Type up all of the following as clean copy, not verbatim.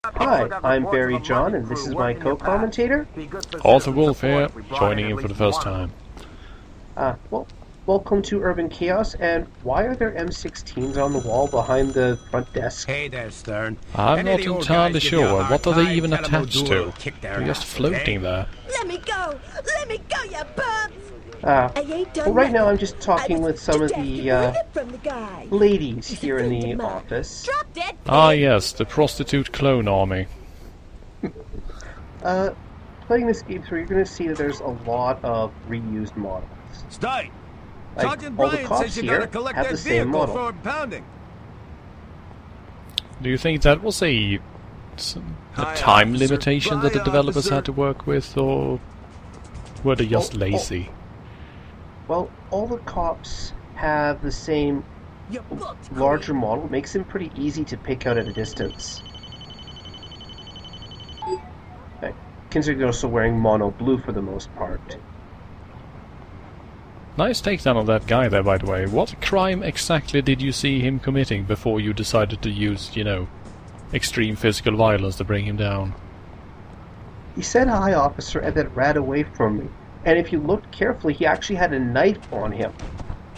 Hi, I'm Barry John, and this is my co-commentator. Arthur Wolf here, joining in for the first time. Well, welcome to Urban Chaos, and why are there M16s on the wall behind the front desk? Hey there, Stern. I'm not entirely sure. What are they even attached to? They're just floating there. Let me go! Let me go, you bums! Well, right now I'm just talking with some of the ladies here in the office. Ah yes, the prostitute clone army. Playing this game through, you're going to see that there's a lot of reused models. Stay! Like, Sergeant all the Bryan cops says you here gotta collect have that the same vehicle model. for impounding. Do you think that was a time limitation that the developers had to work with, or were they just lazy? Well, all the cops have the same larger model. It makes them pretty easy to pick out at a distance. Considering they're also wearing mono blue for the most part. Nice takedown of that guy there, by the way. What crime exactly did you see him committing before you decided to use, you know, extreme physical violence to bring him down? He said, "Hi, officer," and then ran away from me. And if you looked carefully, he actually had a knife on him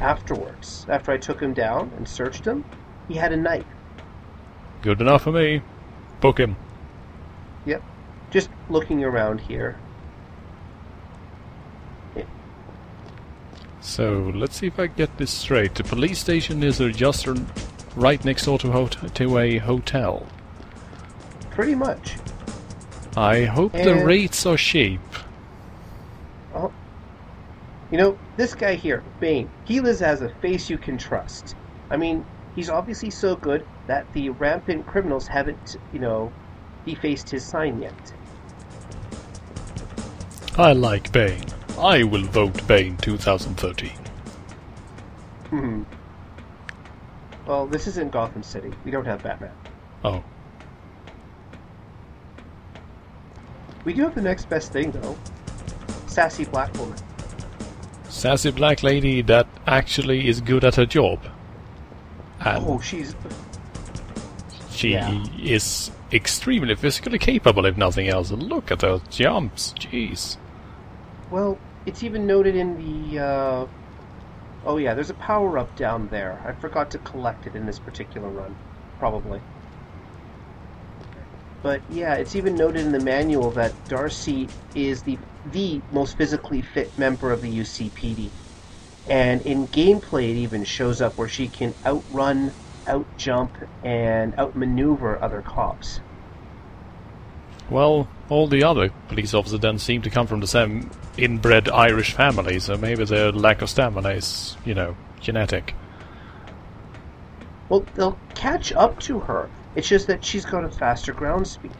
afterwards. After I took him down and searched him, he had a knife. Good enough for me. Book him. Yep. Just looking around here. So, let's see if I get this straight. The police station is just right next door to a hotel. Pretty much. I hope the rates are cheap. Oh, you know, this guy here, Bane, he has a face you can trust. I mean, he's obviously so good that the rampant criminals haven't, you know, defaced his sign yet. I like Bane. I will vote Bane 2013. Well, this isn't Gotham City. We don't have Batman. Oh. We do have the next best thing, though. Sassy black woman. Sassy black lady that actually is good at her job. And she is extremely physically capable, if nothing else. Look at her jumps, jeez. Well, it's even noted in the, oh yeah, there's a power-up down there. I forgot to collect it in this particular run. Probably. But yeah, it's even noted in the manual that Darcy is the most physically fit member of the UCPD. And in gameplay it even shows up where she can outrun, outjump, and outmaneuver other cops. Well, all the other police officers then seem to come from the same inbred Irish family, so maybe their lack of stamina is, you know, genetic. Well, they'll catch up to her. It's just that she's got a faster ground speed.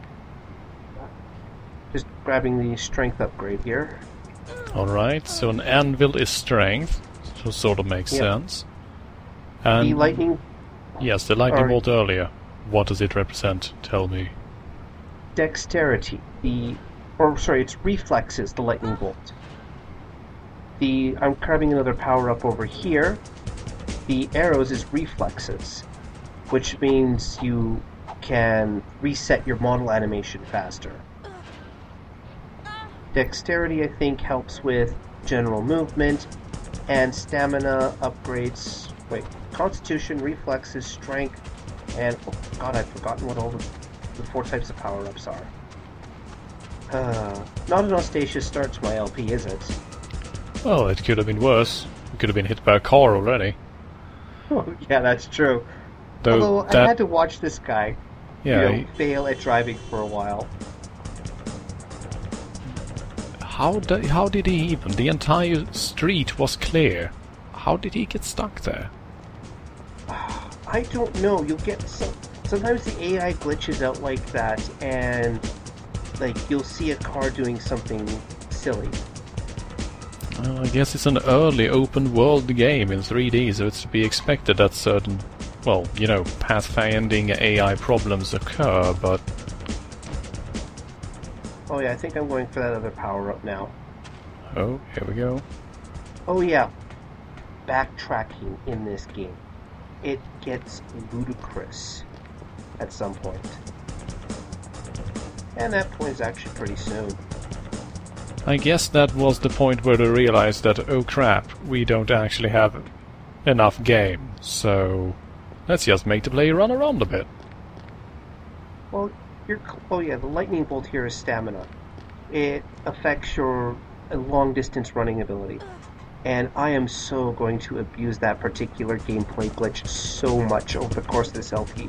Just grabbing the strength upgrade here. Alright, so an anvil is strength, so sort of makes sense. And the lightning... Yes, the lightning bolt earlier. What does it represent? Tell me. Dexterity. It's reflexes, the lightning bolt. I'm grabbing another power-up over here. The arrows is reflexes, which means you can reset your model animation faster. Dexterity, I think, helps with general movement, and stamina upgrades... Wait, Constitution, reflexes, strength, and... Oh god, I've forgotten what all the 4 types of power-ups are. Not an auspicious start to my LP, is it? Well, it could have been worse. We could have been hit by a car already. Oh, yeah, that's true. Though Although I had to watch this guy fail at driving for a while. How did he even? The entire street was clear. How did he get stuck there? I don't know. You'll get sometimes the AI glitches out like that, and like you'll see a car doing something silly. Well, I guess it's an early open world game in 3D, so it's to be expected that certain, well, you know, pathfinding AI problems occur, but... Oh yeah, I think I'm going for that other power-up now. Oh, here we go. Oh yeah, backtracking in this game. It gets ludicrous at some point. And that point is actually pretty soon. I guess that was the point where they realized that, oh crap, we don't actually have enough game, so let's just make the player run around a bit. Well, oh yeah, the lightning bolt here is stamina. It affects your long-distance running ability. And I am so going to abuse that particular gameplay glitch so much over the course of this LP.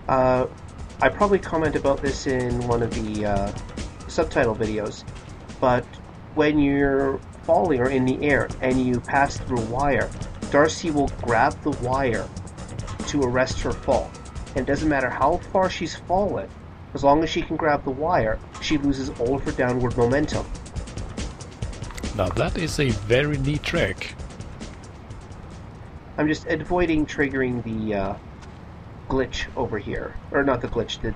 I probably comment about this in one of the subtitle videos, but when you're falling or in the air and you pass through a wire, Darcy will grab the wire to arrest her fall. And it doesn't matter how far she's fallen, as long as she can grab the wire, she loses all of her downward momentum. Now that is a very neat trick. I'm just avoiding triggering the glitch over here. Or not the glitch, the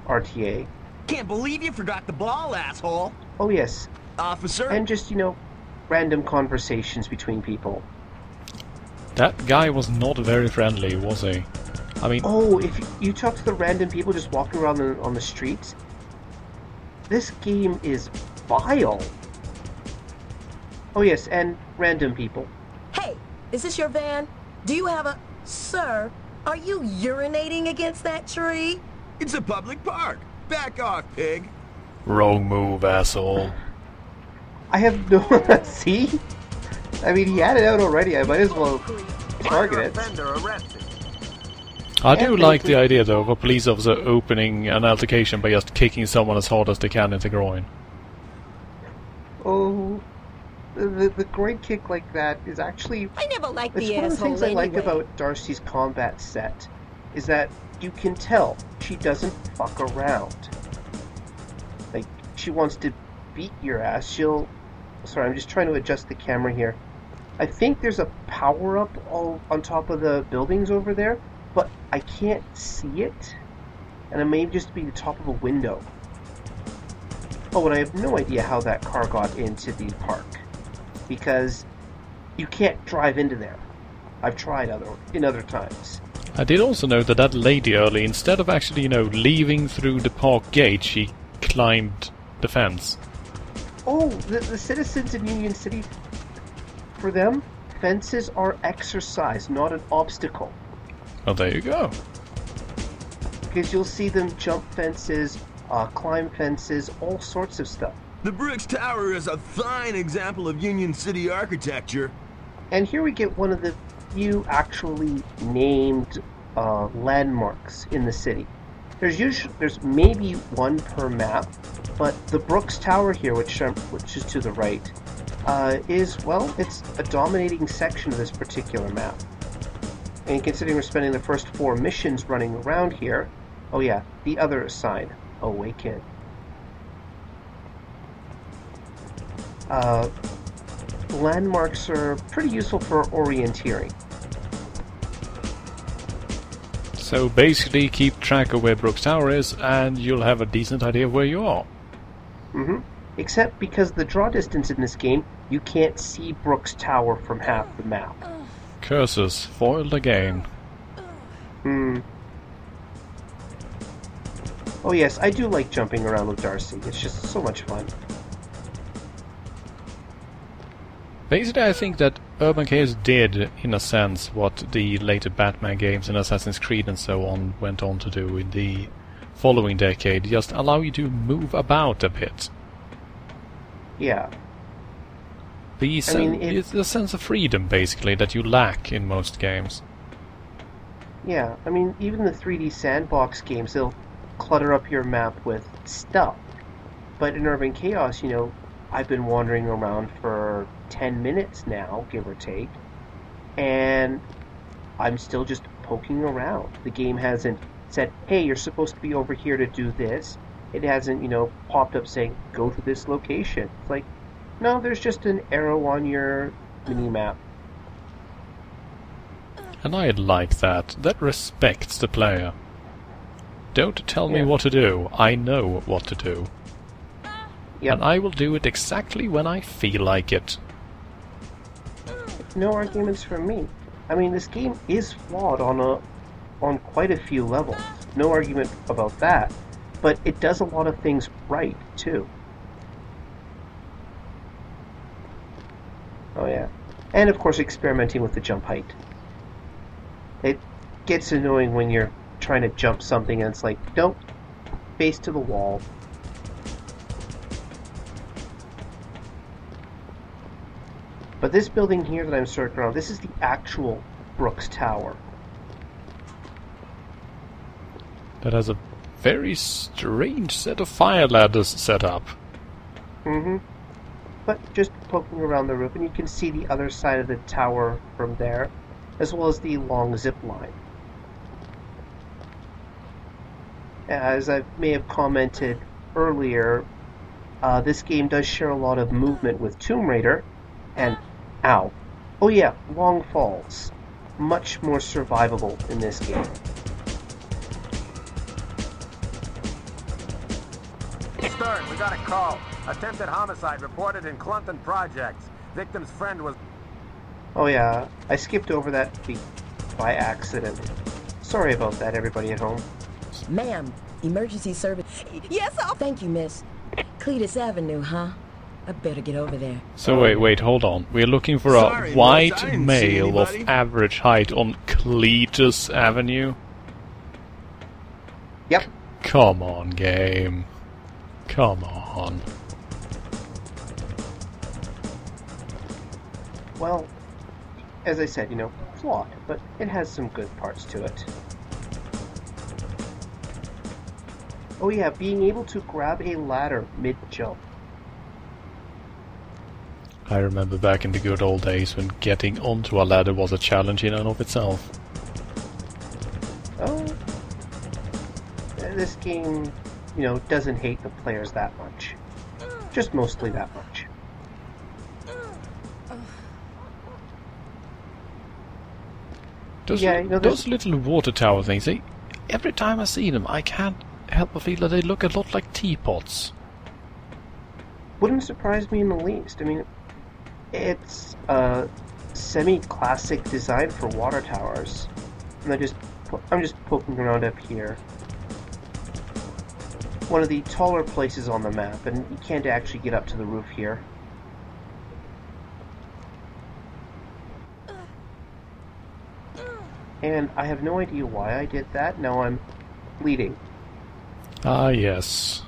RTA. Can't believe you forgot the ball, asshole! Oh yes. Officer? And just, random conversations between people. That guy was not very friendly, was he? I mean... Oh, if you talk to the random people just walking around on the streets, this game is vile. Oh yes, and random people. Hey, is this your van? Do you have a... Sir, are you urinating against that tree? It's a public park. Back off, pig. Wrong move, asshole. I have no... See? I mean, he had it out already. I might as well target it. I do like the idea, though, of a police officer opening an altercation by just kicking someone as hard as they can in the groin. Oh... The groin kick like that is actually... I never liked it's the one of the asshole things I like anyway. about Darcy's combat set, is that you can tell she doesn't fuck around. Like, she wants to beat your ass, she'll... Sorry, I'm just trying to adjust the camera here. I think there's a power-up on top of the buildings over there, but I can't see it, and it may just be the top of a window. Oh, and I have no idea how that car got into the park, because you can't drive into there. I've tried in other times. I did also note that that lady early, instead of actually, leaving through the park gate, she climbed the fence. Oh, the citizens in Union City, for them, fences are exercise, not an obstacle. Well, there you go. Because you'll see them jump fences, climb fences, all sorts of stuff. The Brooks Tower is a fine example of Union City architecture. And here we get one of the few actually named landmarks in the city. There's maybe one per map, but the Brooks Tower here, which is to the right, it's a dominating section of this particular map. And considering we're spending the first 4 missions running around here, oh yeah, the other sign, Awaken. Landmarks are pretty useful for orienteering. So basically keep track of where Brooks Tower is and you'll have a decent idea of where you are. Mm-hmm. Except because the draw distance in this game, you can't see Brooks Tower from half the map. Curses, foiled again. Oh yes, I do like jumping around with Darcy. It's just so much fun. Basically, I think that Urban Chaos did, in a sense, what the later Batman games and Assassin's Creed and so on went on to do in the following decade, just allow you to move about a bit. Yeah. It's a sense of freedom, basically, that you lack in most games. Yeah, I mean, even the 3D sandbox games, they'll clutter up your map with stuff. But in Urban Chaos, I've been wandering around for 10 minutes now, give or take, and I'm still just poking around. The game hasn't said, hey, you're supposed to be over here to do this. It hasn't, popped up saying, go to this location. It's like, no, there's just an arrow on your mini-map. And I like that. That respects the player. Don't tell me what to do. I know what to do. Yep. And I will do it exactly when I feel like it. No arguments from me. I mean, this game is flawed on quite a few levels. no argument about that. But it does a lot of things right, too. Oh yeah. And of course experimenting with the jump height. It gets annoying when you're trying to jump something and it's like, nope, face to the wall. But this building here that I'm circling around, this is the actual Brooks Tower. That has a very strange set of fire ladders set up. Mm-hmm. But just poking around the roof, and you can see the other side of the tower from there, as well as the long zip line. As I may have commented earlier, this game does share a lot of movement with Tomb Raider, and ow. Oh yeah, long falls. Much more survivable in this game. Stern, we got a call. Attempted homicide reported in Clunton Projects. Victim's friend was... Oh yeah, I skipped over that by accident. Sorry about that, everybody at home. Ma'am, emergency service. Yes, I'll... Thank you, miss. Cletus Avenue, huh? I better get over there. So wait, hold on. We're looking for Sorry, a miss, white I didn't see male of anybody. average height on Cletus Avenue? Yep. Come on, game. Come on. Well, as I said, flawed, but it has some good parts to it. Oh yeah, being able to grab a ladder mid-jump. I remember back in the good old days when getting onto a ladder was a challenge in and of itself. Oh, this game, doesn't hate the players that much. Just mostly that much. Those little water tower things, every time I see them, I can't help but feel that they look a lot like teapots. Wouldn't surprise me in the least. I mean, it's a semi-classic design for water towers. And I'm just poking around up here. One of the taller places on the map, and you can't actually get up to the roof here. And I have no idea why I did that. Now I'm bleeding. Ah, yes.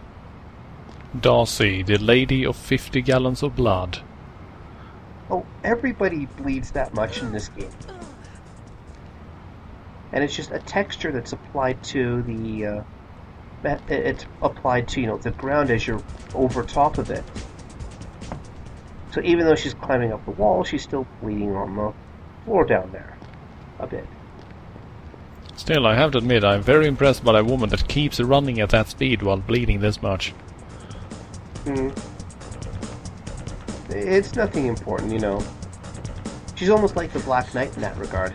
Darcy, the lady of 50 gallons of blood. Oh, everybody bleeds that much in this game. And it's just a texture that's applied to the... it's applied to, the ground as you're over top of it. So even though she's climbing up the wall, she's still bleeding on the floor down there. A bit. Still, I have to admit, I'm very impressed by a woman that keeps running at that speed while bleeding this much. It's nothing important, She's almost like the Black Knight in that regard.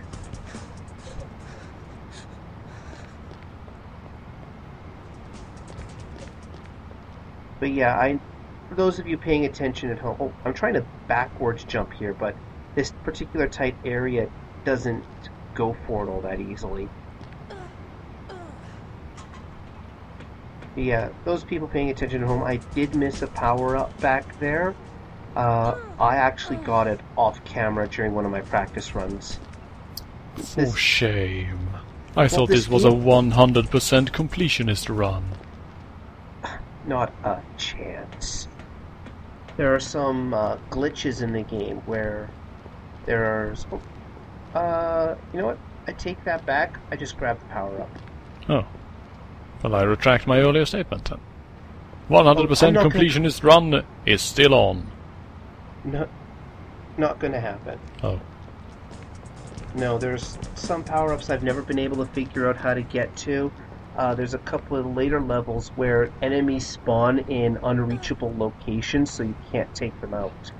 But yeah, for those of you paying attention at home, I'm trying to backwards jump here, but this particular tight area doesn't go for it all that easily. But yeah, those people paying attention at home, I did miss a power-up back there. I actually got it off camera during one of my practice runs. For shame. I thought this was a 100% completionist run. Not a chance. There are some glitches in the game where there's... you know what? I take that back. I just grabbed the power-up. Oh. Well, I retract my earlier statement then. 100% completionist run is still on. No, not gonna happen. Oh. No, there's some power-ups I've never been able to figure out how to get to. There's a couple of later levels where enemies spawn in unreachable locations, so you can't take them out.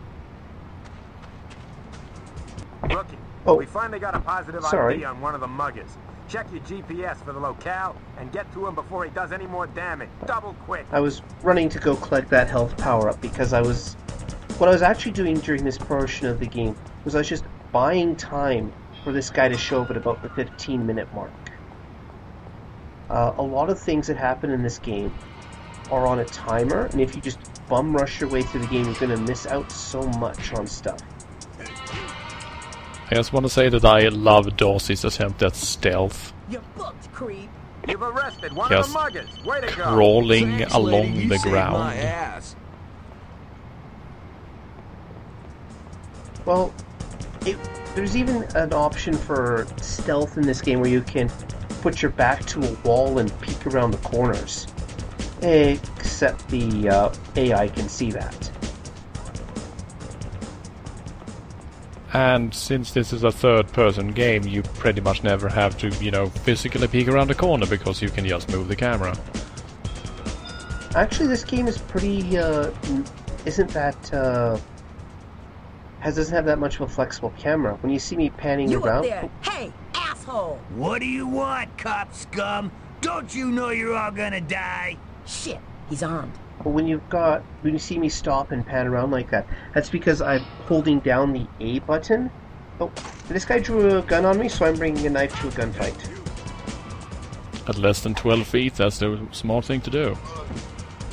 Rookie, Oh, we finally got a positive sorry. ID on one of the muggers. Check your GPS for the locale and get to him before he does any more damage. Double quick. I was running to go collect that health power-up because what I was actually doing during this portion of the game was I was just buying time for this guy to show up at about the 15-minute mark. A lot of things that happen in this game are on a timer, and if you just bum rush your way through the game, you're going to miss out so much on stuff. I just want to say that I love Darcy's attempt at stealth. You're booked, creep. You've arrested one Yes. of the muggers. Way to go. Crawling Thanks, along lady, you the saved ground. my ass. Well, there's even an option for stealth in this game where you can put your back to a wall and peek around the corners. Except the AI can see that. And since this is a third-person game, you pretty much never have to, you know, physically peek around the corner because you can just move the camera. Actually, this game is pretty, isn't that, doesn't have that much of a flexible camera. When you see me panning You up around... there. Hey, asshole. What do you want, cop scum? Don't you know you're all gonna die? Shit, he's armed. But when you see me stop and pan around like that, that's because I'm holding down the A button. Oh, this guy drew a gun on me, so I'm bringing a knife to a gunfight. At less than 12 feet, that's the smart thing to do.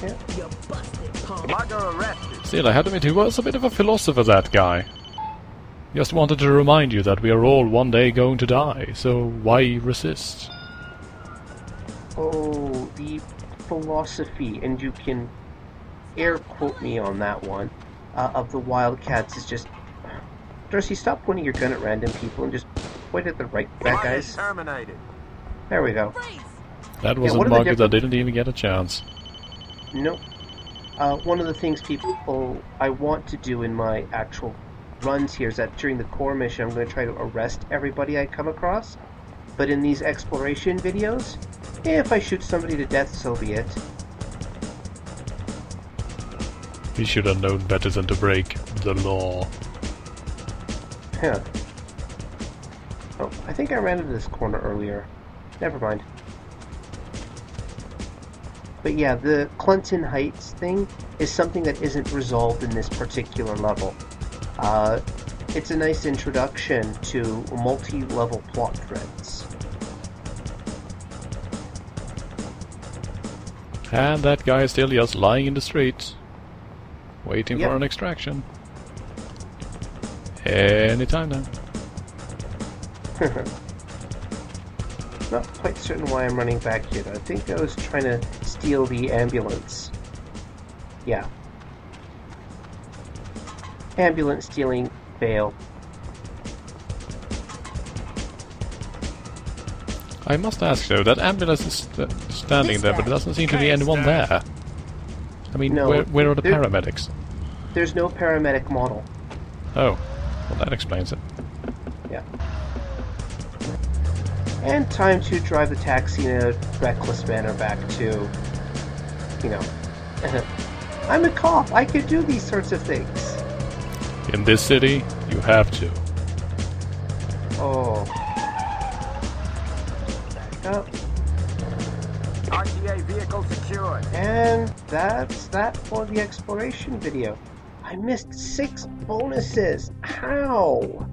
Yeah. You're busted, punk. Mugger arrested. Still, I had to admit, he was a bit of a philosopher, that guy. Just wanted to remind you that we are all one day going to die, so why resist? Oh, the philosophy, and you can air quote me on that one, of the Wildcats is just... Darcy, stop pointing your gun at random people and just point at the right bad Mugger guys. terminated. There we go. That was what a are the market that didn't even get a chance. Nope. One of the things I want to do in my actual runs here is that during the core mission I'm going to try to arrest everybody I come across. But in these exploration videos, if I shoot somebody to death, so be it. He should have known better than to break the law. Yeah. Oh, I think I ran into this corner earlier. Never mind. But yeah, the Clunton Heights thing is something that isn't resolved in this particular level. It's a nice introduction to multi-level plot threads. And that guy is still just lying in the street, waiting Yep. for an extraction. Anytime now. Not quite certain why I'm running back here. I think I was trying to steal the ambulance. Yeah. Ambulance stealing fail. I must ask though, that ambulance is standing there, but there doesn't seem to be anyone there. I mean, No, where are the there- paramedics? There's no paramedic model. Oh, well that explains it. Yeah. And time to drive the taxi in a reckless manner back to, you know, I'm a cop. I could do these sorts of things. In this city, you have to. Oh. Back up. RTA vehicle secured. And that's that for the exploration video. I missed 6 bonuses. How?